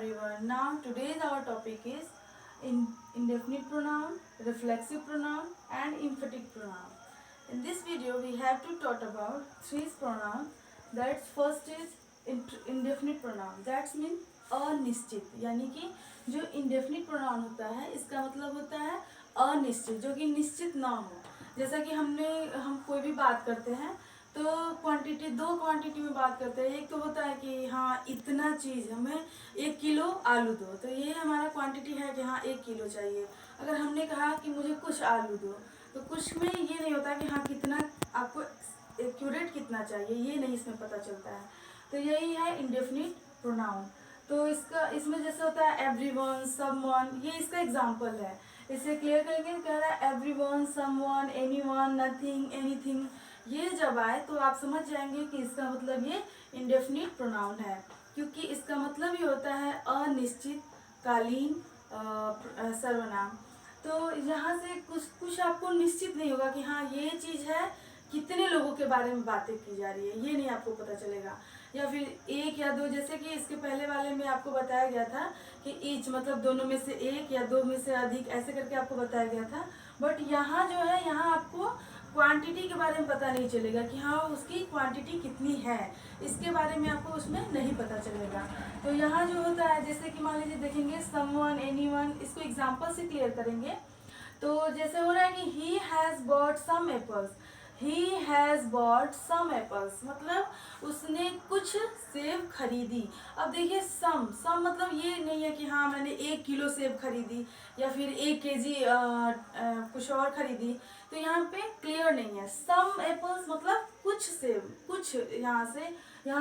everyone. Now today's our topic is indefinite pronoun, reflexive pronoun and emphatic pronoun. In this video we have to talk about three pronouns. That first is indefinite pronoun. That means अनिश्चित, यानी कि जो indefinite pronoun होता है इसका मतलब होता है अनिश्चित, जो कि निश्चित ना हो। जैसा कि हम कोई भी बात करते हैं तो क्वांटिटी, दो क्वांटिटी में बात करते हैं। एक तो होता है कि हाँ इतना चीज़, हमें 1 किलो आलू दो, तो ये हमारा क्वांटिटी है कि हाँ 1 किलो चाहिए। अगर हमने कहा कि मुझे कुछ आलू दो, तो कुछ में ये नहीं होता कि हाँ कितना आपको एक्यूरेट कितना चाहिए, ये नहीं इसमें पता चलता है। तो यही है इंडेफिनिट प्रोनाउन। तो इसमें जैसे होता है एवरीवन, समवन, ये इसका एग्जाम्पल है। इसे क्लियर करेंगे। कह रहा है everyone, someone, anyone, nothing, anything. ये जब आए तो आप समझ जाएंगे कि इसका मतलब ये इंडेफिनिट प्रोनाउन है, क्योंकि इसका मतलब ये होता है अनिश्चित कालीन सर्वनाम। तो यहाँ से कुछ आपको निश्चित नहीं होगा कि हाँ ये चीज़ है, कितने लोगों के बारे में बातें की जा रही है ये नहीं आपको पता चलेगा। या फिर एक या दो, जैसे कि इसके पहले वाले में आपको बताया गया था कि ईच मतलब दोनों में से एक या दो में से अधिक, ऐसे करके आपको बताया गया था। बट यहाँ जो है, यहाँ आपको क्वांटिटी के बारे में पता नहीं चलेगा कि हाँ उसकी क्वांटिटी कितनी है, इसके बारे में आपको उसमें नहीं पता चलेगा। तो यहाँ जो होता है, जैसे कि मान लीजिए देखेंगे समवन, एनीवन, इसको एग्जांपल से क्लियर करेंगे। तो जैसे हो रहा है कि he has bought some apples, he has bought some apples मतलब उसने कुछ सेब खरीदी। अब देखिए सम मतलब ये नहीं है कि हाँ मैंने 1 किलो सेब खरीदी या फिर 1 केजी कुछ और खरीदी। तो यहाँ पे क्लियर नहीं है। सम एप्पल्स मतलब कुछ सेब, कुछ यहाँ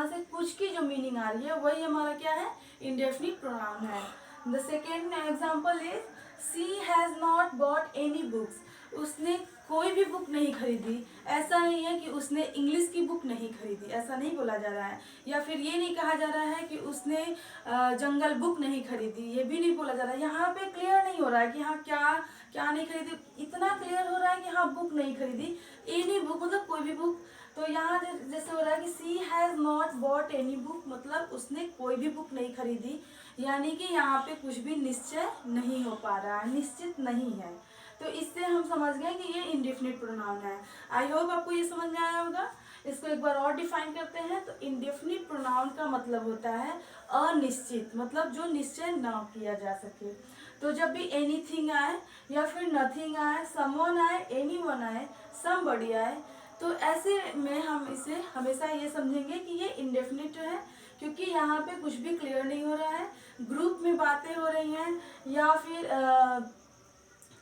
से कुछ की जो मीनिंग आ रही है वही हमारा क्या है, इंडेफिनिट प्रोनाउन है। The second example is she has not bought any books, उसने कोई भी बुक नहीं खरीदी। ऐसा नहीं है कि उसने इंग्लिश की बुक नहीं खरीदी, ऐसा नहीं बोला जा रहा है। या फिर ये नहीं कहा जा रहा है कि उसने जंगल बुक नहीं खरीदी, ये भी नहीं बोला जा रहा है। यहाँ पे क्लियर नहीं हो रहा है कि हाँ क्या नहीं खरीदी, इतना क्लियर हो रहा है कि हाँ बुक नहीं खरीदी, एनी बुक मतलब कोई भी बुक। तो यहाँ जैसे हो रहा है कि she has not bought any book मतलब उसने कोई भी बुक नहीं खरीदी, यानी कि यहाँ पे कुछ भी निश्चय नहीं हो पा रहा है, निश्चित नहीं है। तो इससे हम समझ गए कि ये इंडेफिनिट प्रोनाउन है। आई होप आपको ये समझ में आया होगा। इसको एक बार और डिफाइन करते हैं। तो इंडेफिनिट प्रोनाउन का मतलब होता है अनिश्चित, मतलब जो निश्चय ना किया जा सके। तो जब भी एनीथिंग आए या फिर नथिंग आए, समवन आए, एनीवन आए, समबडी आए, तो ऐसे में हम इसे हमेशा ये समझेंगे कि ये इंडेफिनिट है, क्योंकि यहाँ पे कुछ भी क्लियर नहीं हो रहा है, ग्रुप में बातें हो रही हैं, या फिर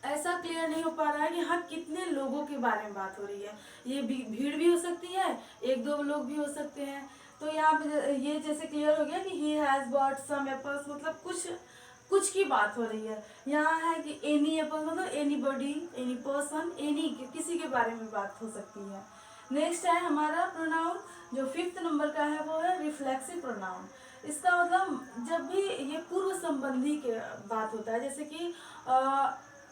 ऐसा क्लियर नहीं हो पा रहा है कि हाँ कितने लोगों के बारे में बात हो रही है। ये भीड़ भी हो सकती है, 1-2 लोग भी हो सकते हैं। तो यहाँ पे ये जैसे क्लियर हो गया कि he has bought some apples मतलब कुछ की बात हो रही है। यहाँ है कि एनी एप्पल मतलब any body, any person, any किसी के बारे में बात हो सकती है। नेक्स्ट है हमारा प्रोनाउन जो 5th नंबर का है, वो है रिफ्लेक्सिव प्रोनाउन। इसका मतलब जब भी ये पूर्व संबंधी के बात होता है, जैसे कि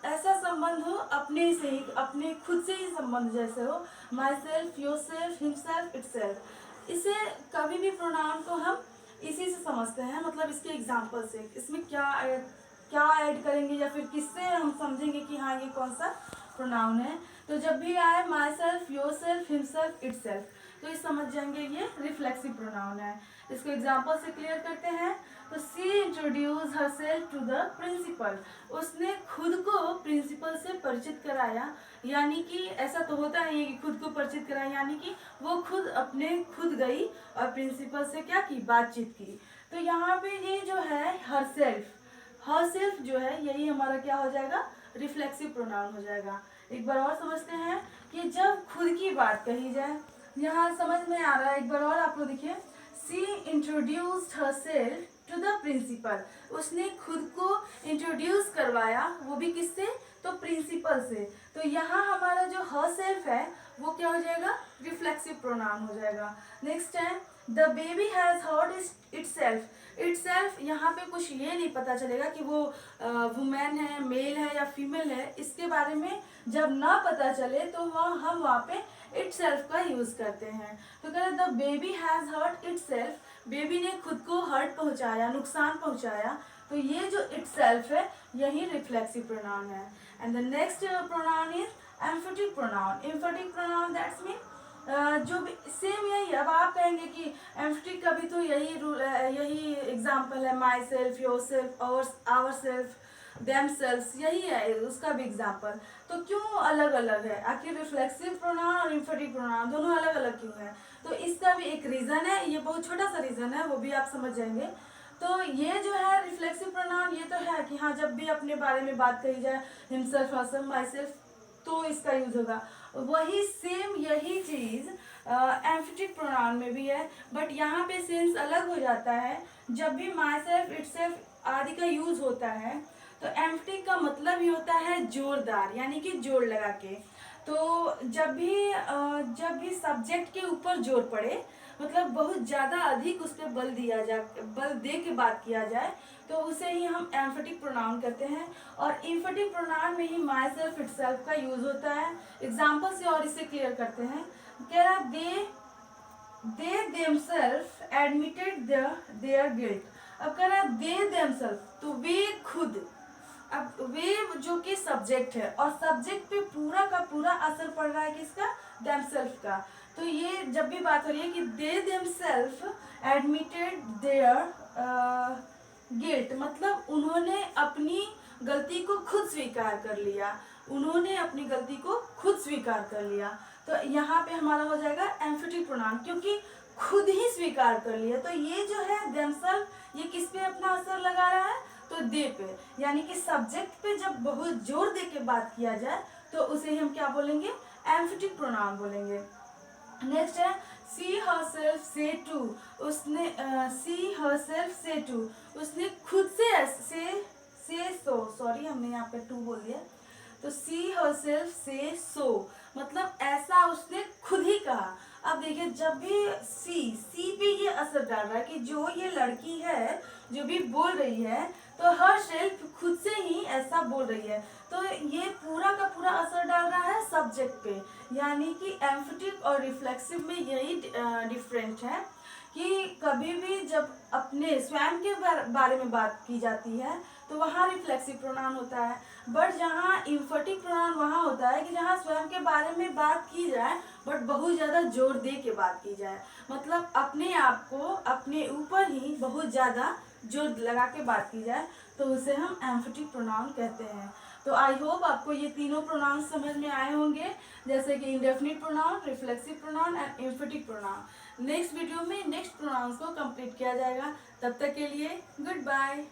ऐसा संबंध हो अपने से ही, अपने खुद से ही संबंध जैसे हो, my self, your self, himself, itself. इसे कभी भी प्रोनाउन को हम इसी से समझते हैं, मतलब इसके एग्जाम्पल से। इसमें क्या ऐड करेंगे या फिर किससे हम समझेंगे कि हाँ ये कौन सा प्रोनाउन है। तो जब भी आए my self, your self, himself, itself, तो ये समझ जाएंगे ये रिफ्लेक्सिव प्रोनाउन है। इसको एग्जाम्पल से क्लियर करते हैं। तो she introduce herself to the principal, उसने खुद को प्रिंसिपल से परिचित कराया, यानी कि ऐसा तो होता है कि खुद को परिचित कराया, यानी कि वो खुद गई और प्रिंसिपल से क्या की, बातचीत की। तो यहाँ पे ये जो है हरसेल्फ जो है यही हमारा क्या हो जाएगा, रिफ्लेक्सिव प्रोनाउन हो जाएगा। एक बार और समझते हैं कि जब खुद की बात कही जाए, यहाँ समझ में आ रहा है। एक बार और आप लोग देखिए, she introduced herself to the principal, उसने खुद को इंट्रोड्यूस करवाया, वो भी किससे, तो प्रिंसिपल से। तो यहाँ हमारा जो हरसेल्फ है वो क्या हो जाएगा, रिफ्लेक्सिव प्रोनाउन हो जाएगा। नेक्स्ट है the baby has hurt itself, यहाँ पे कुछ ये नहीं पता चलेगा कि वो वुमेन है, मेल है या फीमेल है। इसके बारे में जब ना पता चले तो हम वहाँ पे इटसेल्फ का यूज करते हैं। तो कह रहे the baby has hurt itself, baby ने खुद को हर्ट पहुंचाया, नुकसान पहुंचाया, तो ये जो इटसेल्फ है यही रिफ्लेक्सिव प्रोनाउन है। And the next pronoun is emphatic pronoun. Emphatic pronoun that's mean जो भी सेम यही। अब आप कहेंगे कि एम्फेटिक का भी तो यही रूल, यही एग्जाम्पल है, myself, yourself, ourself, themself, यही है उसका भी एग्जाम्पल। तो क्यों अलग अलग है? आखिर रिफ्लेक्सिव प्रोनाउन और एम्फेटिक प्रोनाउन दोनों अलग अलग क्यों है? तो इसका भी एक रीज़न है, ये बहुत छोटा सा रीज़न है, वो भी आप समझ जाएंगे। तो ये जो है रिफ्लेक्सिव प्रोनाउन, ये तो है कि हाँ जब भी अपने बारे में बात कही जाए, हिमसेल्फ, हरसेल्फ, माईसेल्फ, तो इसका यूज होगा। वही सेम यही चीज़ एम्फेटिक प्रोनाउन में भी है, बट यहाँ पे सेंस अलग हो जाता है। जब भी माई सेल्फ, इटसेल्फ आदि का यूज होता है तो एम्फेटिक का मतलब ही होता है जोरदार, यानी कि जोर लगा के। तो जब भी सब्जेक्ट के ऊपर जोर पड़े, मतलब बहुत ज़्यादा अधिक उस पर बल दे के बात किया जाए, तो उसे ही हम एम्फेटिक प्रोनाउन कहते हैं। और एम्फेटिक प्रोनाउन में ही माई सेल्फ, इटसेल्फ का यूज होता है। एग्जाम्पल से और इसे क्लियर करते हैं। कह रहा they themselves admitted their guilt. अब कह रहा दे देमसेल्फ, तो वे खुद। अब वे जो कि सब्जेक्ट है, और सब्जेक्ट पे पूरा का पूरा असर पड़ रहा है किसका? देमसेल्फ का। तो ये जब भी बात हो रही है कि they themselves admitted their guilt, मतलब उन्होंने अपनी गलती को खुद स्वीकार कर लिया। उन्होंने अपनी गलती को खुद स्वीकार कर लिया। तो यहाँ पे हमारा हो जाएगा एम्फेटिक प्रोनाउन, क्योंकि खुद ही स्वीकार कर लिया। तो ये जो है देमसेल्फ, ये किस पे अपना असर लगा रहा है? तो दे पे, यानी कि सब्जेक्ट पे जब बहुत जोर दे के बात किया जाए तो उसे हम क्या बोलेंगे? एम्फेटिक प्रोनाउन बोलेंगे। नेक्स्ट है सी हरसेल्फ से टू। उसने सी हरसेल्फ से टू, उसने खुद से सो, सॉरी हमने यहाँ पे टू बोल दिया। तो सी हरसेल्फ से सो, मतलब ऐसा उसने खुद ही कहा। अब देखिए जब भी सी पे ये असर डाल रहा है कि जो ये लड़की है जो भी बोल रही है, तो हर सेल्फ खुद से ही ऐसा बोल रही है, तो ये पूरा का पूरा असर डाल रहा है सब्जेक्ट पे। यानी कि एम्फेटिक और रिफ्लेक्सिव में यही डिफरेंट है कि कभी भी जब अपने स्वयं के बारे में बात की जाती है तो वहाँ रिफ्लेक्सिव प्रोनाउन होता है, बट जहाँ एम्फेटिक प्रोनाउन वहाँ होता है कि जहाँ स्वयं के बारे में बात की जाए बट बहुत ज़्यादा जोर दे के बात की जाए, मतलब अपने आप को अपने ऊपर ही बहुत ज़्यादा जोर लगा के बात की जाए, तो उसे हम एम्फेटिक प्रोनाउन कहते हैं। तो आई होप आपको ये तीनों प्रोनाउन समझ में आए होंगे, जैसे कि indefinite pronoun, reflexive pronoun and emphatic pronoun. Next video में नेक्स्ट प्रोनाउंस को कंप्लीट किया जाएगा। तब तक के लिए गुड बाय।